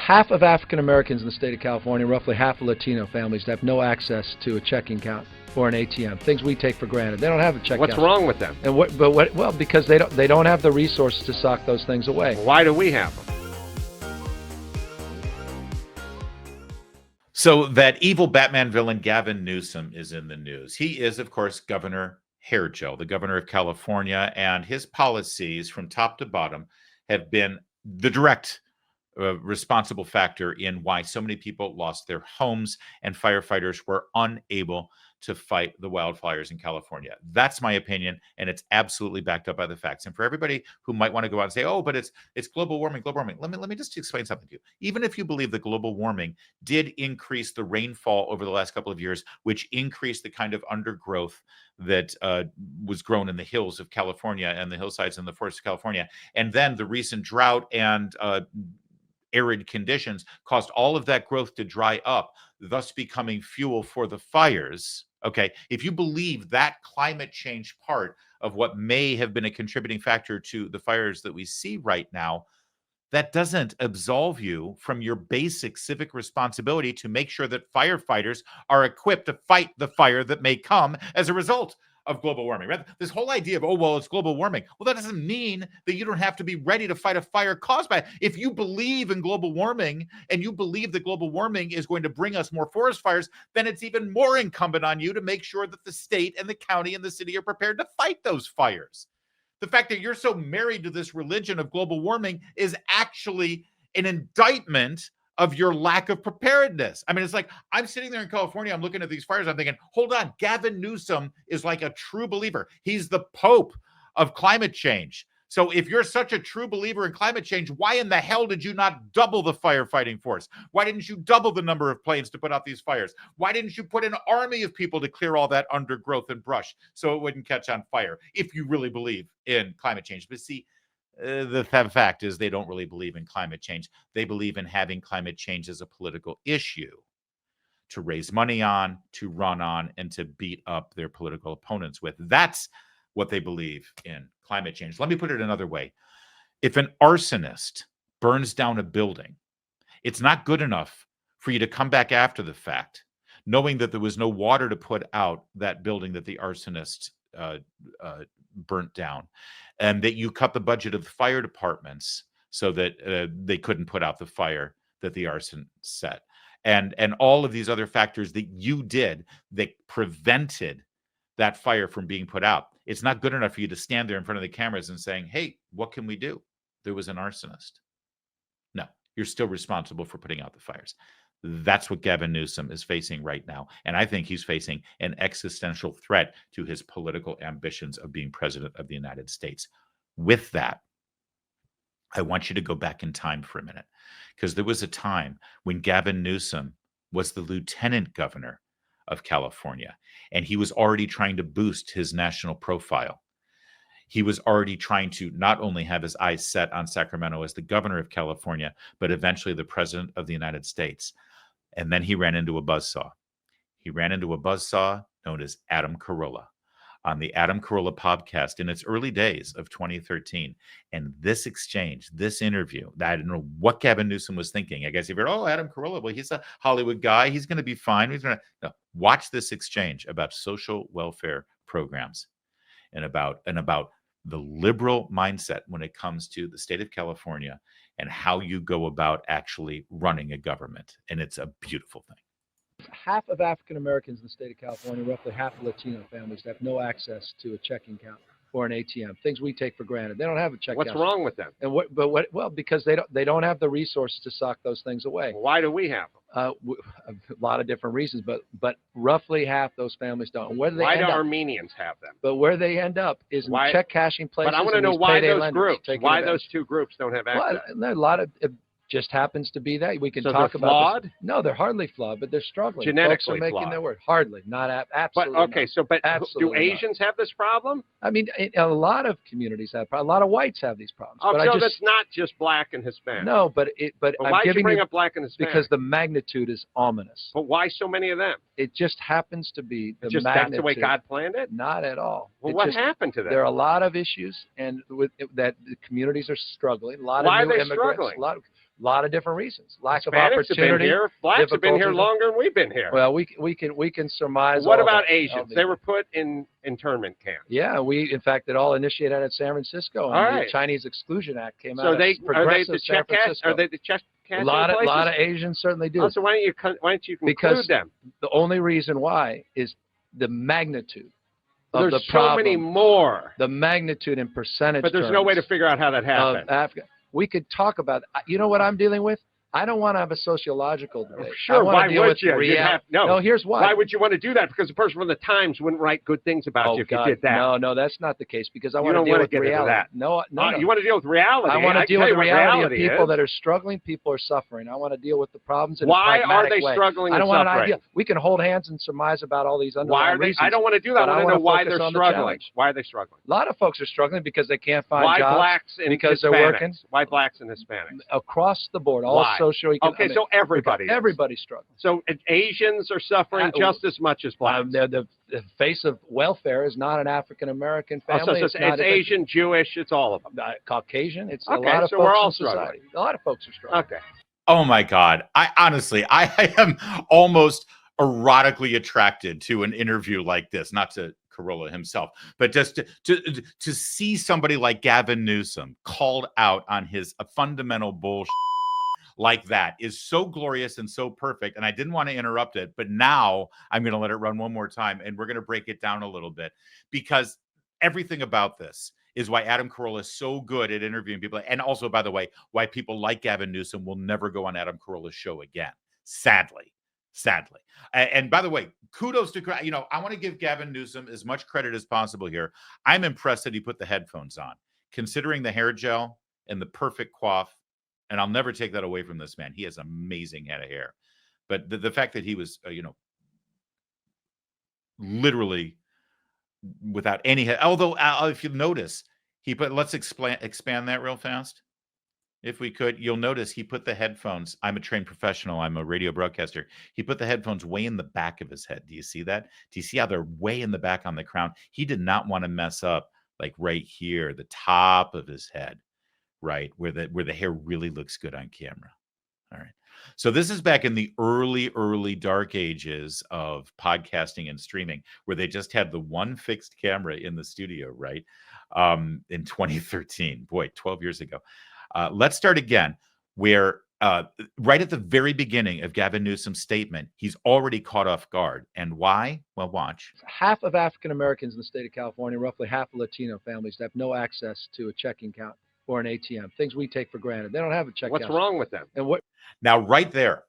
half of African Americans in the state of California, roughly half of Latino families, have no access to a checking account or an ATM. Things we take for granted. They don't have a checking account. What's wrong with them? And well, because they don't have the resources to sock those things away. Why do we have them? So that evil Batman villain Gavin Newsom is in the news. He is, of course, Governor Hairgel, the governor of California, and his policies from top to bottom have been the direct responsible factor in why so many people lost their homes and firefighters were unable to fight the wildfires in California. That's my opinion, and it's absolutely backed up by the facts. And for everybody who might want to go out and say, "Oh, but it's global warming, global warming," let me just explain something to you. Even if you believe that global warming did increase the rainfall over the last couple of years, which increased the kind of undergrowth that was grown in the hills of California and the hillsides and the forests of California, and then the recent drought and arid conditions caused all of that growth to dry up, thus becoming fuel for the fires. Okay, if you believe that climate change part of what may have been a contributing factor to the fires that we see right now, that doesn't absolve you from your basic civic responsibility to make sure that firefighters are equipped to fight the fire that may come as a result of global warming. Right? This whole idea of, oh, well, it's global warming. Well, that doesn't mean that you don't have to be ready to fight a fire caused by it. If you believe in global warming and you believe that global warming is going to bring us more forest fires, then it's even more incumbent on you to make sure that the state and the county and the city are prepared to fight those fires. The fact that you're so married to this religion of global warming is actually an indictment of your lack of preparedness. I mean, it's like I'm sitting there in California, I'm looking at these fires, I'm thinking, hold on, Gavin Newsom is like a true believer. He's the Pope of climate change. So if you're such a true believer in climate change, why in the hell did you not double the firefighting force? Why didn't you double the number of planes to put out these fires? Why didn't you put an army of people to clear all that undergrowth and brush so it wouldn't catch on fire if you really believe in climate change? But see, the fact is they don't really believe in climate change. They believe in having climate change as a political issue to raise money on, to run on, and to beat up their political opponents with. That's what they believe in climate change. Let me put it another way. If an arsonist burns down a building, it's not good enough for you to come back after the fact, knowing that there was no water to put out that building that the arsonist burnt down, and that you cut the budget of the fire departments so that they couldn't put out the fire that the arson set. And all of these other factors that you did that prevented that fire from being put out. It's not good enough for you to stand there in front of the cameras and saying, hey, what can we do? There was an arsonist. No, you're still responsible for putting out the fires. That's what Gavin Newsom is facing right now. And I think he's facing an existential threat to his political ambitions of being president of the United States. With that, I want you to go back in time for a minute, because there was a time when Gavin Newsom was the lieutenant governor of California, and he was already trying to boost his national profile. He was already trying to not only have his eyes set on Sacramento as the governor of California, but eventually the president of the United States. And then he ran into a buzzsaw. He ran into a buzzsaw known as Adam Carolla on the Adam Carolla podcast in its early days of 2013. And this exchange, this interview, I don't know what Gavin Newsom was thinking. I guess he heard, oh, Adam Carolla, well, he's a Hollywood guy. He's going to be fine. He's going to no. Watch this exchange about social welfare programs and about the liberal mindset when it comes to the state of California and how you go about actually running a government. And it's a beautiful thing. Half of African Americans in the state of California, roughly half of Latino families, have no access to a checking account or an ATM. Things we take for granted. They don't have a checking account. What's wrong with them? And well, because they don't have the resources to sock those things away. Why do we have them? A lot of different reasons, but roughly half those families don't. And where do they Why end do up? Armenians have them? But where they end up is in check cashing places. But I want to know why those groups, why those two groups don't have access. Well, a lot of it just happens to be that we can so talk they're about. Flawed? No, they're hardly flawed, but they're struggling. Genetically Folks are making flawed. their word. Hardly, not absolutely. But okay, not. but Absolutely do Asians have this problem? I mean, a lot of communities have. A lot of whites have these problems. Oh, but so that's not just black and Hispanic. No, but why did you bring up black and Hispanic? Because the magnitude is ominous. But why so many of them? It just happens to be the magnitude. That's the way God planned it? Not at all. Well, what happened to them? There are a lot of issues, and that the communities are struggling. A lot why of new are they immigrants. struggling? A lot of different reasons. Lack Hispanics of have been opportunity. here. Blacks have been here difficulty. longer than we've been here. Well, we can surmise. What all about that. Asians? They were put in internment camps. Yeah, in fact, it all initiated out of San Francisco. And the Chinese Exclusion Act came out of progressive San Francisco. Are they the check cashing places? A lot of places? Asians certainly do. Oh, so why don't you conclude Because them? The only reason why is the magnitude of There's the problem. so many more. The magnitude in percentage. But there's no way to figure out how that happened. We could talk about. You know what I'm dealing with? I don't want to have a sociological debate. Sure, why would you? No, here's why. Why would you want to do that? Because the person from the Times wouldn't write good things about you if you did that. No, that's not the case. Because I want to deal with reality. No. You want to deal with reality. I want to deal with the reality of people that are struggling. People are suffering. I want to deal with the problems in a pragmatic way. Why are they struggling and suffering? I don't want an idea. suffering? We can hold hands and surmise about all these underlying reasons. I don't want to do that. I want to know why they're struggling. Why are they struggling? A lot of folks are struggling because they can't find jobs. Why blacks and because they're working? Why blacks and Hispanics? Across the board, all socioeconomic. Okay, so everybody's struggling. So Asians are suffering just as much as blacks. The face of welfare is not an African American family. So it's Asian, Jewish, it's all of them. Caucasian. It's a lot of folks we're all in society. struggling. A lot of folks are struggling. Okay. Oh my God! I honestly am almost erotically attracted to an interview like this. Not to Carolla himself, but just to see somebody like Gavin Newsom called out on his fundamental bullshit like that is so glorious and so perfect. And I didn't want to interrupt it, but now I'm going to let it run one more time and we're going to break it down a little bit, because everything about this is why Adam Carolla is so good at interviewing people. And also, by the way, why people like Gavin Newsom will never go on Adam Carolla's show again. Sadly. And by the way, kudos to, I want to give Gavin Newsom as much credit as possible here. I'm impressed that he put the headphones on, considering the hair gel and the perfect coif. And I'll never take that away from this man. He has an amazing head of hair. But the fact that he was, literally without any head. Although, if you notice, he put, let's expand that real fast. If we could, you'll notice he put the headphones. I'm a trained professional. I'm a radio broadcaster. He put the headphones way in the back of his head. Do you see that? Do you see how they're way in the back on the crown? He did not want to mess up like right here, the top of his head. Right, where the hair really looks good on camera. All right. So this is back in the early dark ages of podcasting and streaming, where they just had the one fixed camera in the studio, right? In 2013. Boy, 12 years ago. Let's start again, where right at the very beginning of Gavin Newsom's statement, he's already caught off guard. And why? Well, watch. Half of African Americans in the state of California, roughly half of Latino families, have no access to a checking account or an ATM, things we take for granted. They don't have a check. What's wrong with them? And what? Now, right there,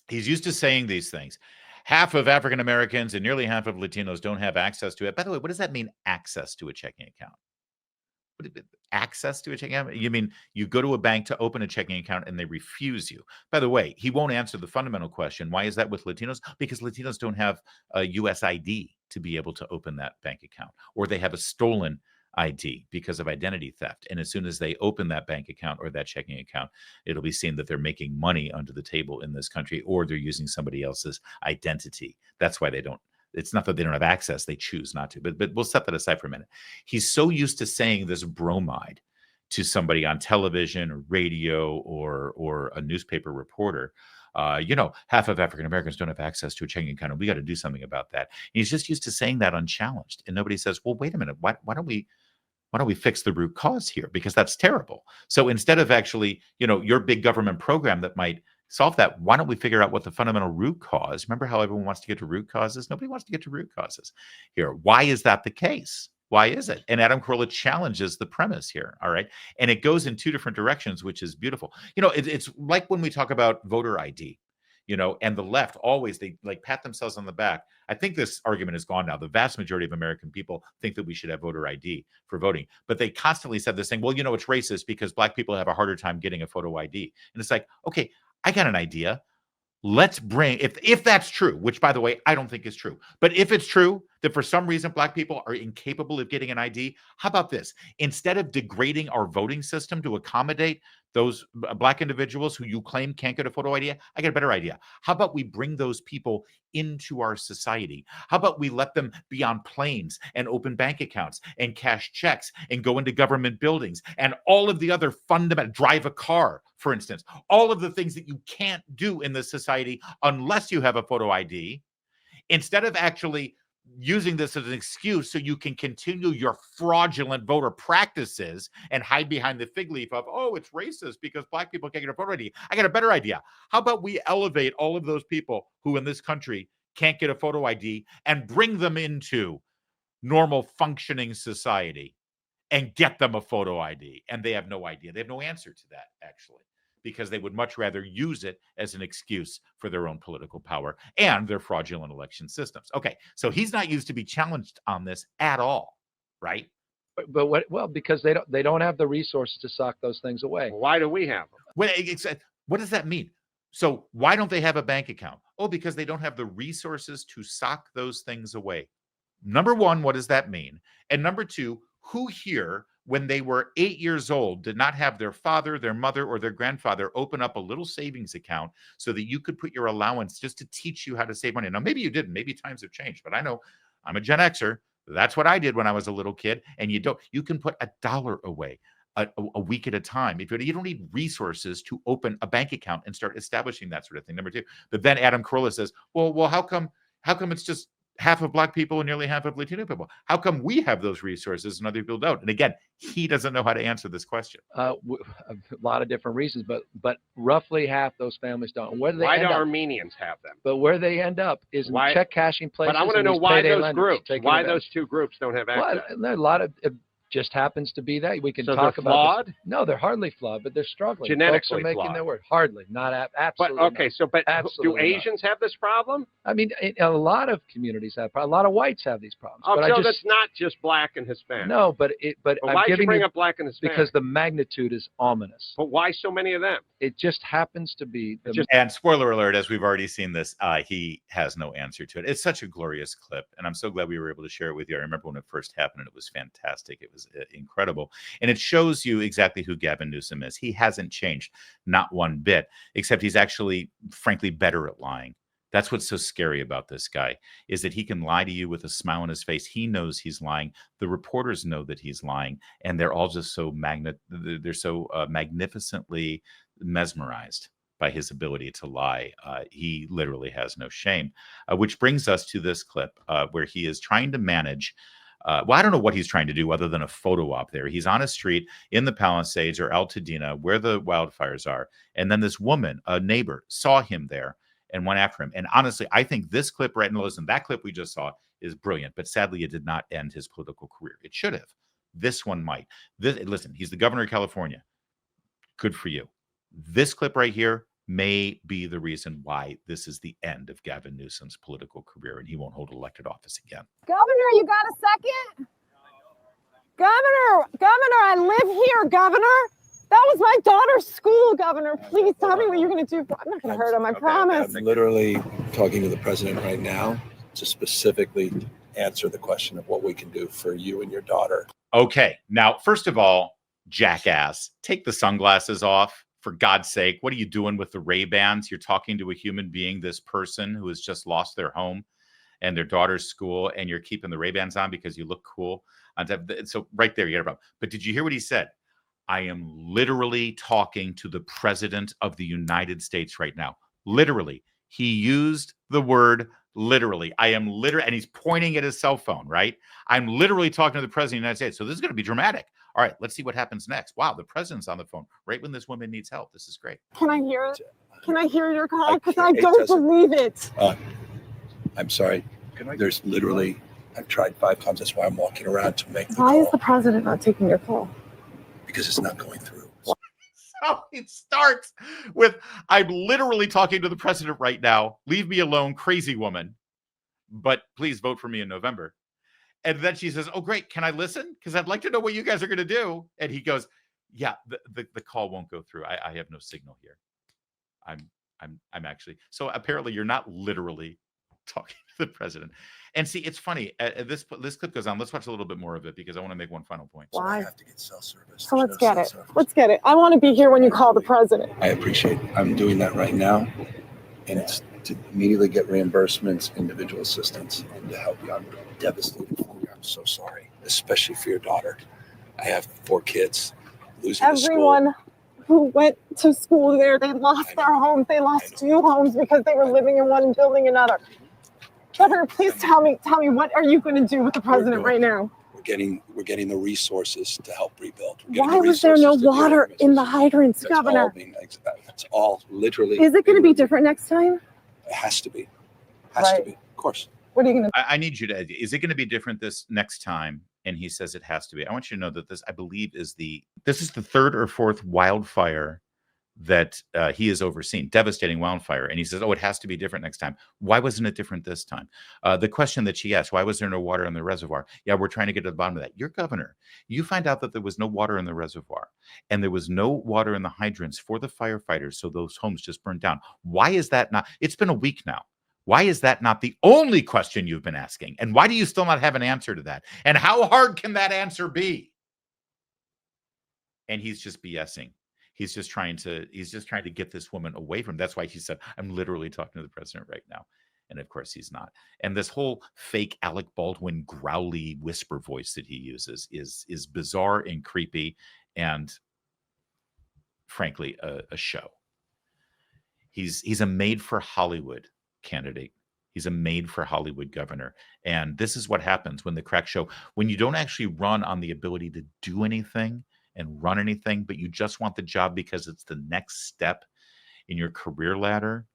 he's used to saying these things. Half of African Americans and nearly half of Latinos don't have access to it. By the way, what does that mean, access to a checking account? Access to a checking account? You mean you go to a bank to open a checking account and they refuse you? By the way, he won't answer the fundamental question. Why is that with Latinos? Because Latinos don't have a U.S. ID to be able to open that bank account, or they have a stolen ID because of identity theft. And as soon as they open that bank account or that checking account, it'll be seen that they're making money under the table in this country, or they're using somebody else's identity. That's why they don't. It's not that they don't have access, they choose not to. But we'll set that aside for a minute. He's so used to saying this bromide to somebody on television or radio or a newspaper reporter. Half of African Americans don't have access to a checking account, and we got to do something about that. And he's just used to saying that unchallenged. And nobody says, well, wait a minute, why don't we fix the root cause here? Because that's terrible. So instead of actually, your big government program that might solve that, why don't we figure out what the fundamental root cause? Remember how everyone wants to get to root causes? Nobody wants to get to root causes here. Why is that the case? Why is it? And Adam Carolla challenges the premise here. All right. And it goes in two different directions, which is beautiful. It's like when we talk about voter ID, and the left always, they like pat themselves on the back. I think this argument is gone now. The vast majority of American people think that we should have voter ID for voting, but they constantly said this thing, well, it's racist because black people have a harder time getting a photo ID. And it's like, okay, I got an idea. Let's bring, if that's true, which by the way, I don't think is true, but if it's true, that for some reason black people are incapable of getting an ID? How about this? Instead of degrading our voting system to accommodate those black individuals who you claim can't get a photo ID, I got a better idea. How about we bring those people into our society? How about we let them be on planes and open bank accounts and cash checks and go into government buildings and all of the other fundamental, drive a car, for instance, all of the things that you can't do in this society unless you have a photo ID, instead of actually using this as an excuse so you can continue your fraudulent voter practices and hide behind the fig leaf of, oh, it's racist because black people can't get a photo ID. I got a better idea. How about we elevate all of those people who in this country can't get a photo ID and bring them into normal functioning society and get them a photo ID? And they have no idea. They have no answer to that, actually, because they would much rather use it as an excuse for their own political power and their fraudulent election systems. Okay, so he's not used to be challenged on this at all, right? But what? Well, because they don't have the resources to sock those things away. Why do we have them? What does that mean? So why don't they have a bank account? Oh, because they don't have the resources to sock those things away. Number one, what does that mean? And number two, who here, when they were 8 years old, did not have their father, their mother, or their grandfather open up a little savings account so that you could put your allowance just to teach you how to save money? Now, maybe you didn't. Maybe times have changed, but I know I'm a Gen Xer. That's what I did when I was a little kid. And you can put $1 away a week at a time. If you don't need resources to open a bank account and start establishing that sort of thing. Number two, but then Adam Carolla says, well, how come it's just half of black people and nearly half of Latino people? How come we have those resources and other people don't? And again, he doesn't know how to answer this question. A lot of different reasons, but roughly half those families don't. Where do they why end do up? Armenians have them? But where they end up is in check cashing places. But I want to know why those groups, why those two groups don't have access. Well, a lot of it just happens to be that. We can so talk they're about flawed? This. No, they're hardly flawed, but they're struggling. Genetically Folks are making flawed. their word. Hardly, not absolutely. But okay, not. but Absolutely do Asians have this problem? I mean, a lot of communities have. A lot of whites have these problems. Oh, but so that's not just black and Hispanic. No, but why did you bring up black and Hispanic? Because the magnitude is ominous. But why so many of them? It just happens to be. And spoiler alert, as we've already seen this, he has no answer to it. It's such a glorious clip, and I'm so glad we were able to share it with you. I remember when it first happened, and it was fantastic. It was incredible. And it shows you exactly who Gavin Newsom is. He hasn't changed, not one bit, except he's actually, frankly, better at lying. That's what's so scary about this guy, is that he can lie to you with a smile on his face. He knows he's lying. The reporters know that he's lying, and they're all just so magnificently mesmerized by his ability to lie. He literally has no shame, which brings us to this clip where he is trying to manage. Well, I don't know what he's trying to do other than a photo op there. He's on a street in the Palisades or Altadena where the wildfires are. And then this woman, a neighbor, saw him there and went after him. And honestly, I think this clip right now, listen, that clip we just saw is brilliant, but sadly it did not end his political career. It should have. This one might. Listen, he's the governor of California. Good for you. This clip right here may be the reason why this is the end of Gavin Newsom's political career and he won't hold elected office again. Governor, you got a second? Governor, I live here, Governor. That was my daughter's school, Governor. Please tell me what you're going to do. I'm not going to hurt him, I promise. I'm literally talking to the president right now to specifically answer the question of what we can do for you and your daughter. Okay. Now, first of all, jackass, take the sunglasses off. For God's sake, what are you doing with the Ray-Bans? You're talking to a human being, this person who has just lost their home and their daughter's school, and you're keeping the Ray-Bans on because you look cool. So right there, you got a problem. But did you hear what he said? I am literally talking to the president of the United States right now. Literally. He used the word literally. I am literally, and he's pointing at his cell phone, right? I'm literally talking to the president of the United States. So this is going to be dramatic. All right, let's see what happens next. Wow, the president's on the phone right when this woman needs help. This is great. Can I hear it? Can I hear your call? Because I don't believe it. I'm sorry. There's literally, I've tried 5 times. That's why I'm walking around to make the call. Why is the president not taking your call? Because it's not going through. So it starts with, I'm literally talking to the president right now. Leave me alone, crazy woman. But please vote for me in November. And then she says, oh, great. Can I listen? Because I'd like to know what you guys are going to do. And he goes, yeah, the call won't go through. I have no signal here. I'm actually. So apparently you're not literally talking to the president. And see, it's funny. This clip goes on. Let's watch a little bit more of it because I want to make one final point. So I have to get cell service. So let's get it. Let's get it. I want to be here when you call the president. I appreciate it. I'm doing that right now. And it's to immediately get reimbursements, individual assistance, and to help you. I'm devastated for you. I'm so sorry, especially for your daughter. I have 4 kids. Losing Everyone who went to school there, they lost their homes. They lost 2 homes because they were living in one and building another. Governor, please tell me, what are you going to do with the president right now? We're getting the resources to help rebuild. Why was there no water in the hydrants, Governor? That's all literally. Is it going to be different next time? It has to be. Has to be. Of course. What are you going to? I need you to. Is it going to be different this next time? And he says it has to be. I want you to know that this, I believe, is the 3rd or 4th wildfire that he has overseen, devastating wildfire. And he says, oh, it has to be different next time. Why wasn't it different this time? The question that she asked, why was there no water in the reservoir? Yeah, we're trying to get to the bottom of that. You're governor. You find out that there was no water in the reservoir and there was no water in the hydrants for the firefighters. So those homes just burned down. Why is that not? It's been a week now. Why is that not the only question you've been asking? And why do you still not have an answer to that? And how hard can that answer be? And he's just BSing. He's just trying to get this woman away from him. That's why he said, I'm literally talking to the president right now. And of course he's not. And this whole fake Alec Baldwin growly whisper voice that he uses is bizarre and creepy and frankly a show. He's a made for Hollywood candidate. He's a made for Hollywood governor. And this is what happens when the crack show, when you don't actually run on the ability to do anything and run anything, but you just want the job because it's the next step in your career ladder.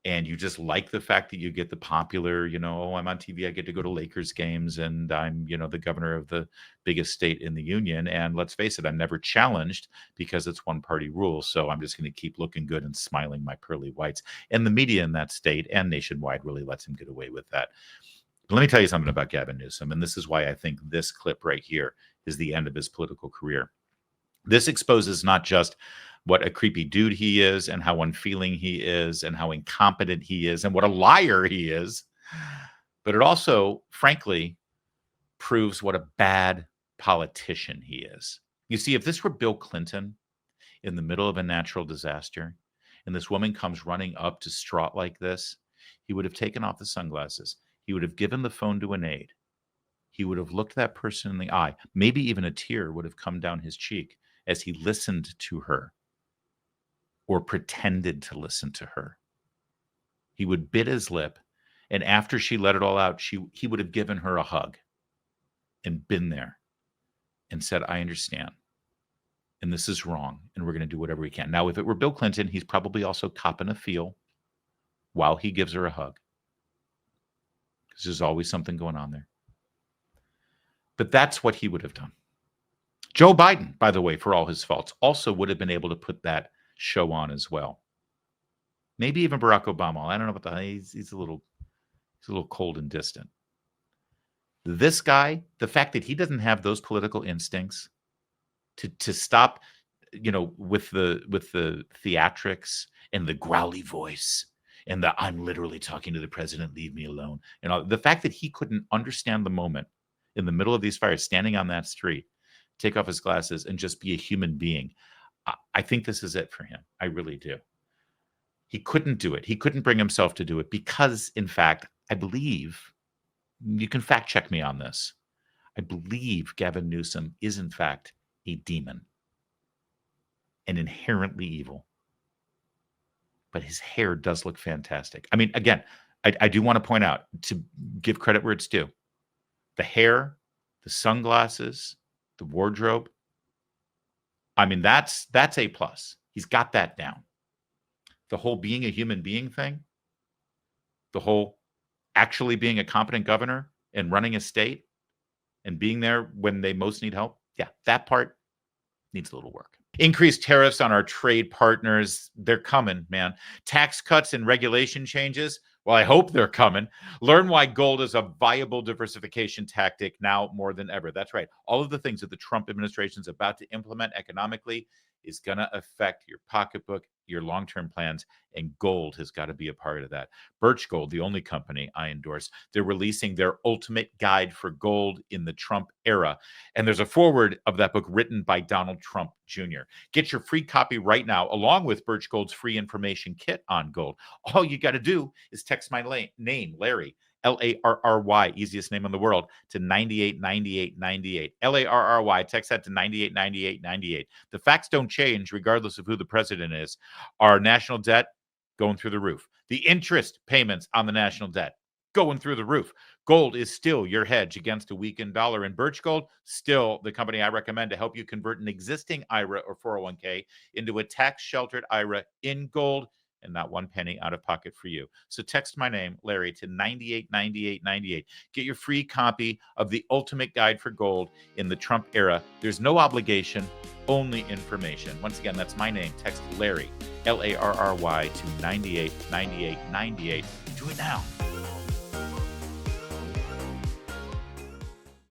And you just like the fact that you get the popular, oh, I'm on TV, I get to go to Lakers games, and I'm, the governor of the biggest state in the union. And let's face it, I'm never challenged because it's one party rule. So I'm just going to keep looking good and smiling my pearly whites. And the media in that state and nationwide really lets him get away with that. But let me tell you something about Gavin Newsom. And this is why I think this clip right here is the end of his political career. This exposes not just what a creepy dude he is and how unfeeling he is and how incompetent he is and what a liar he is, but it also, frankly, proves what a bad politician he is. You see, if this were Bill Clinton in the middle of a natural disaster and this woman comes running up distraught like this, he would have taken off the sunglasses. He would have given the phone to an aide. He would have looked that person in the eye. Maybe even a tear would have come down his cheek as he listened to her or pretended to listen to her. He would bit his lip, and after she let it all out, he would have given her a hug and been there and said, I understand, and this is wrong, and we're going to do whatever we can. Now, if it were Bill Clinton, he's probably also copping a feel while he gives her a hug, because there's always something going on there. But that's what he would have done. Joe Biden, by the way, for all his faults, also would have been able to put that show on as well. Maybe even Barack Obama. I don't know about he's a little cold and distant. This guy, the fact that he doesn't have those political instincts to stop, with the theatrics and the growly voice and the I'm literally talking to the president, leave me alone. The fact that he couldn't understand the moment in the middle of these fires, standing on that street, take off his glasses and just be a human being. I think this is it for him. I really do. He couldn't do it. He couldn't bring himself to do it because, in fact, I believe, you can fact check me on this, I believe Gavin Newsom is, in fact, a demon and inherently evil. But his hair does look fantastic. I mean, again, I do want to point out, to give credit where it's due, the hair, the sunglasses, the wardrobe, I mean, that's A+. He's got that down. The whole being a human being thing, the whole actually being a competent governor and running a state and being there when they most need help. Yeah, that part needs a little work. Increased tariffs on our trade partners. They're coming, man. Tax cuts and regulation changes. Well, I hope they're coming. Learn why gold is a viable diversification tactic now more than ever. That's right. All of the things that the Trump administration is about to implement economically, is going to affect your pocketbook, your long-term plans, and gold has got to be a part of that. Birch Gold, the only company I endorse, they're releasing their ultimate guide for gold in the Trump era. And there's a foreword of that book written by Donald Trump Jr. Get your free copy right now, along with Birch Gold's free information kit on gold. All you got to do is text my name, Larry, Larry, easiest name in the world, to 989898. Larry, text that to 989898. The facts don't change regardless of who the president is. Our national debt going through the roof. The interest payments on the national debt going through the roof. Gold is still your hedge against a weakened dollar, and Birch Gold, still the company I recommend to help you convert an existing IRA or 401k into a tax-sheltered IRA in gold, and not one penny out of pocket for you. So text my name, Larry, to 989898. Get your free copy of the ultimate guide for gold in the Trump era. There's no obligation, only information. Once again, that's my name. Text Larry, Larry, to 989898. Do it now.